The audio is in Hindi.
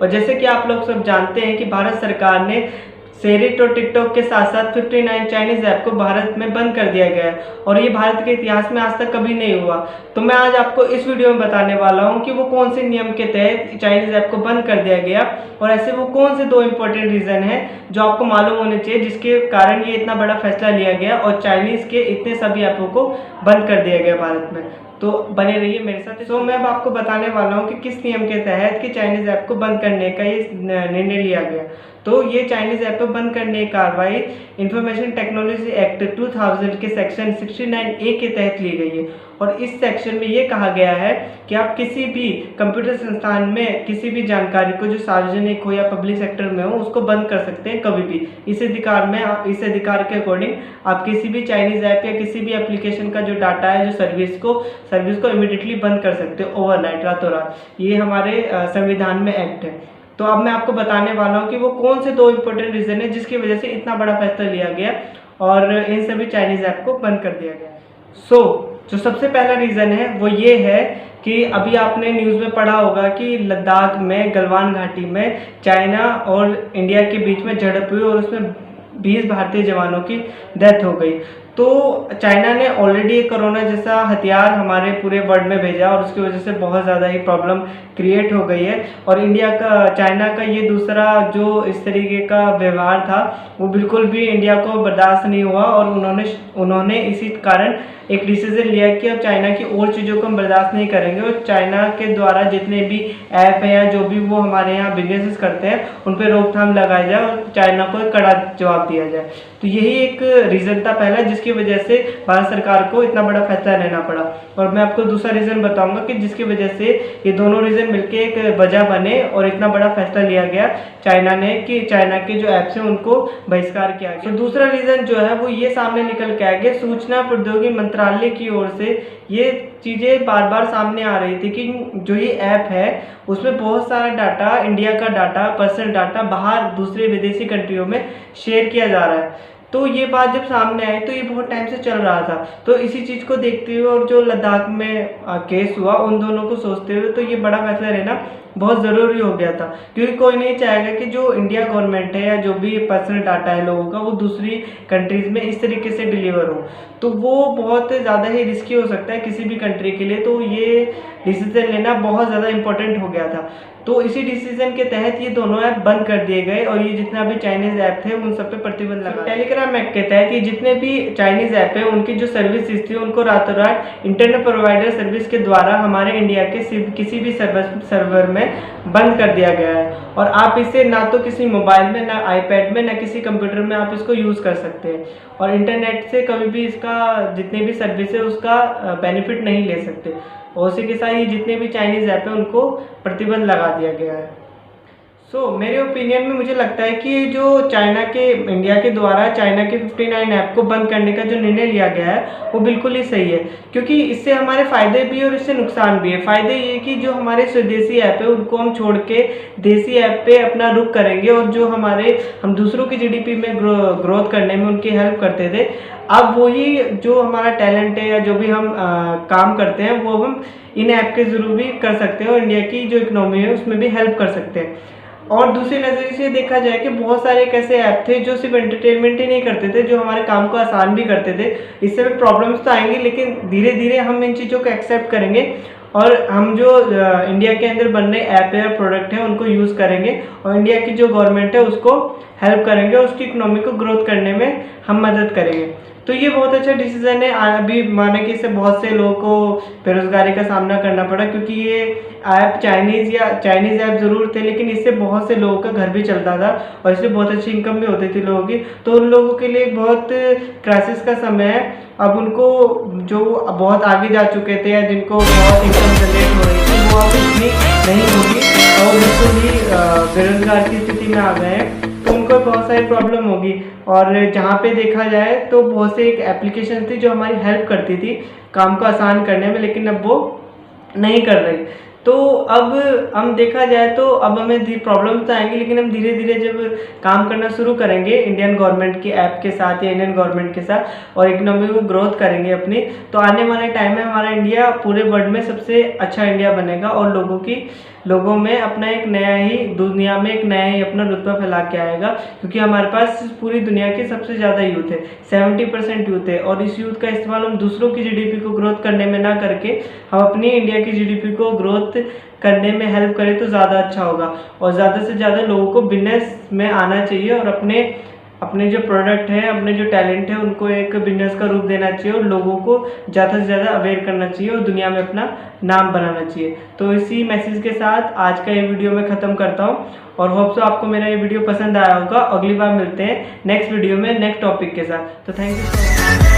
और जैसे कि आप लोग सब जानते हैं कि भारत सरकार ने शेयरिट और टिकटॉक के साथ साथ 59 चाइनीज़ ऐप को भारत में बंद कर दिया गया है और ये भारत के इतिहास में आज तक कभी नहीं हुआ। तो मैं आज आपको इस वीडियो में बताने वाला हूँ कि वो कौन से नियम के तहत चाइनीज़ ऐप को बंद कर दिया गया और ऐसे वो कौन से 2 इंपॉर्टेंट रीज़न हैं जो आपको मालूम होने चाहिए जिसके कारण ये इतना बड़ा फैसला लिया गया और चाइनीज़ के इतने सभी ऐपों को बंद कर दिया गया भारत में। तो बने रहिए मेरे साथ। तो मैं अब आपको बताने वाला हूँ कि किस नियम के तहत कि चाइनीज़ ऐप को बंद करने का ये निर्णय लिया गया। तो ये चाइनीज़ ऐप को बंद करने की कार्रवाई इंफॉर्मेशन टेक्नोलॉजी एक्ट 2000 के सेक्शन 69A के तहत ली गई है और इस सेक्शन में ये कहा गया है कि आप किसी भी कंप्यूटर संस्थान में किसी भी जानकारी को जो सार्वजनिक हो या पब्लिक सेक्टर में हो उसको बंद कर सकते हैं कभी भी। इस अधिकार के अकॉर्डिंग आप किसी भी चाइनीज़ ऐप या किसी भी एप्लीकेशन का जो डाटा है, जो सर्विस को इमीडिएटली बंद कर सकते हो ओवरनाइट, रातों रात। ये हमारे संविधान में एक्ट है। तो अब मैं आपको बताने वाला हूँ कि वो कौन से 2 इंपॉर्टेंट रीज़न है जिसकी वजह से इतना बड़ा फैसला लिया गया और इन सभी चाइनीज़ ऐप को बंद कर दिया गया। जो सबसे पहला रीज़न है वो ये है कि अभी आपने न्यूज़ में पढ़ा होगा कि लद्दाख में गलवान घाटी में चाइना और इंडिया के बीच में झड़प हुई और उसमें 20 भारतीय जवानों की डेथ हो गई। तो चाइना ने ऑलरेडी एक कोरोना जैसा हथियार हमारे पूरे वर्ल्ड में भेजा और उसकी वजह से बहुत ज़्यादा ही प्रॉब्लम क्रिएट हो गई है और चाइना का ये दूसरा जो इस तरीके का व्यवहार था वो बिल्कुल भी इंडिया को बर्दाश्त नहीं हुआ और उन्होंने इसी कारण एक डिसीजन लिया कि अब चाइना की और चीज़ों को हम बर्दाश्त नहीं करेंगे और चाइना के द्वारा जितने भी ऐप हैं या जो भी वो हमारे यहाँ बिजनेसेस करते हैं उन पर रोकथाम लगाई जाए और चाइना को एक कड़ा जवाब दिया जाए। तो यही एक रीज़न था पहला जिसकी वजह से भारत सरकार को इतना बड़ा फैसला लेना पड़ा। और मैं आपको दूसरा रीज़न बताऊंगा कि जिसकी वजह से ये दोनों रीज़न मिलके एक वजह बने और इतना बड़ा फैसला लिया गया चाइना ने कि चाइना के जो ऐप्स हैं उनको बहिष्कार किया गया। तो दूसरा रीज़न जो है वो ये सामने निकल के आ गया, सूचना प्रौद्योगिकी मंत्रालय की ओर से ये चीज़ें बार बार सामने आ रही थी कि जो ये ऐप है उसमें बहुत सारा डाटा, इंडिया का डाटा, पर्सनल डाटा बाहर दूसरे विदेशी कंट्रियों में शेयर किया जा रहा है। तो ये बात जब सामने आई तो ये बहुत टाइम से चल रहा था। तो इसी चीज़ को देखते हुए और जो लद्दाख में केस हुआ उन दोनों को सोचते हुए तो ये बड़ा फैसला लेना बहुत ज़रूरी हो गया था क्योंकि कोई नहीं चाहेगा कि जो इंडिया गवर्नमेंट है या जो भी पर्सनल डाटा है लोगों का वो दूसरी कंट्रीज़ में इस तरीके से डिलीवर हो, तो वो बहुत ज़्यादा ही रिस्की हो सकता है किसी भी कंट्री के लिए। तो ये डिसीजन लेना बहुत ज़्यादा इंपॉर्टेंट हो गया था। तो इसी डिसीजन के तहत ये दोनों ऐप बंद कर दिए गए और ये जितना भी चाइनीज़ ऐप थे उन सब पे प्रतिबंध लगा। टेलीग्राम एक्ट के तहत ये जितने भी चाइनीज़ ऐप है उनकी जो सर्विसेज थी उनको रातों रात इंटरनेट प्रोवाइडर सर्विस के द्वारा हमारे इंडिया के किसी भी सर्वर में बंद कर दिया गया है और आप इसे ना तो किसी मोबाइल में, ना आईपैड में, ना किसी कंप्यूटर में आप इसको यूज़ कर सकते हैं और इंटरनेट से कभी भी इसका जितने भी सर्विस है उसका बेनिफिट नहीं ले सकते। और उसी के साथ ये जितने भी चाइनीज़ ऐप हैं उनको प्रतिबंध लगा दिया गया है। मेरे ओपिनियन में मुझे लगता है कि जो इंडिया के द्वारा चाइना के 59 ऐप को बंद करने का जो निर्णय लिया गया है वो बिल्कुल ही सही है क्योंकि इससे हमारे फ़ायदे भी और इससे नुकसान भी है। फ़ायदे ये कि जो हमारे स्वदेशी ऐप है उनको हम छोड़ के देसी ऐप पे अपना रुख करेंगे और जो हम दूसरों की जीडीपी में ग्रोथ करने में उनकी हेल्प करते थे, अब वही जो हमारा टैलेंट है या जो भी हम काम करते हैं वो हम इन ऐप के ज़रूर भी कर सकते हैं और इंडिया की जो इकोनॉमी है उसमें भी हेल्प कर सकते हैं। और दूसरी नज़रिए से देखा जाए कि बहुत सारे एक ऐसे ऐप थे जो सिर्फ एंटरटेनमेंट ही नहीं करते थे, जो हमारे काम को आसान भी करते थे। इससे भी प्रॉब्लम्स तो आएंगी लेकिन धीरे धीरे हम इन चीज़ों को एक्सेप्ट करेंगे और हम जो इंडिया के अंदर बनने ऐप है प्रोडक्ट है उनको यूज़ करेंगे और इंडिया की जो गवर्नमेंट है उसको हेल्प करेंगे और उसकी इकोनॉमी को ग्रोथ करने में हम मदद करेंगे। तो ये बहुत अच्छा डिसीजन है। अभी माने कि इससे बहुत से लोगों को बेरोजगारी का सामना करना पड़ा क्योंकि ये ऐप चाइनीज़ ऐप ज़रूर थे लेकिन इससे बहुत से लोगों का घर भी चलता था और इससे बहुत अच्छी इनकम भी होती थी लोगों की। तो उन लोगों के लिए बहुत क्राइसिस का समय है। अब उनको जो बहुत आगे जा चुके थे या जिनको बहुत इनकम जनरेट हो रही थी वो अब इतनी नहीं होगी और बिल्कुल ही बेरोजगार की स्थिति में आ गए हैं तो उनको बहुत सारी प्रॉब्लम होगी। और जहाँ पे देखा जाए तो बहुत से एक एप्लीकेशन थी जो हमारी हेल्प करती थी काम को आसान करने में, लेकिन अब वो नहीं कर रही। तो अब हम देखा जाए तो अब हमें प्रॉब्लम तो आएंगी, लेकिन हम धीरे धीरे जब काम करना शुरू करेंगे इंडियन गवर्नमेंट की ऐप के साथ या इंडियन गवर्नमेंट के साथ और इकोनॉमी को ग्रोथ करेंगे अपनी, तो आने वाले टाइम में हमारा इंडिया पूरे वर्ल्ड में सबसे अच्छा इंडिया बनेगा और लोगों में अपना एक नया ही दुनिया में एक नया ही अपना रुतबा फैला के आएगा। क्योंकि हमारे पास पूरी दुनिया की सबसे ज़्यादा यूथ है, 70% यूथ है, और इस यूथ का इस्तेमाल हम दूसरों की जीडीपी को ग्रोथ करने में ना करके हम अपनी इंडिया की जीडीपी को ग्रोथ करने में हेल्प करें तो ज़्यादा अच्छा होगा। और ज़्यादा से ज़्यादा लोगों को बिजनेस में आना चाहिए और अपने जो प्रोडक्ट है, अपने जो टैलेंट है, उनको एक बिजनेस का रूप देना चाहिए और लोगों को ज़्यादा से ज़्यादा अवेयर करना चाहिए और दुनिया में अपना नाम बनाना चाहिए। तो इसी मैसेज के साथ आज का ये वीडियो मैं ख़त्म करता हूँ और होप सो आपको मेरा ये वीडियो पसंद आया होगा। अगली बार मिलते हैं नेक्स्ट वीडियो में नेक्स्ट टॉपिक के साथ। तो थैंक यू सो मच।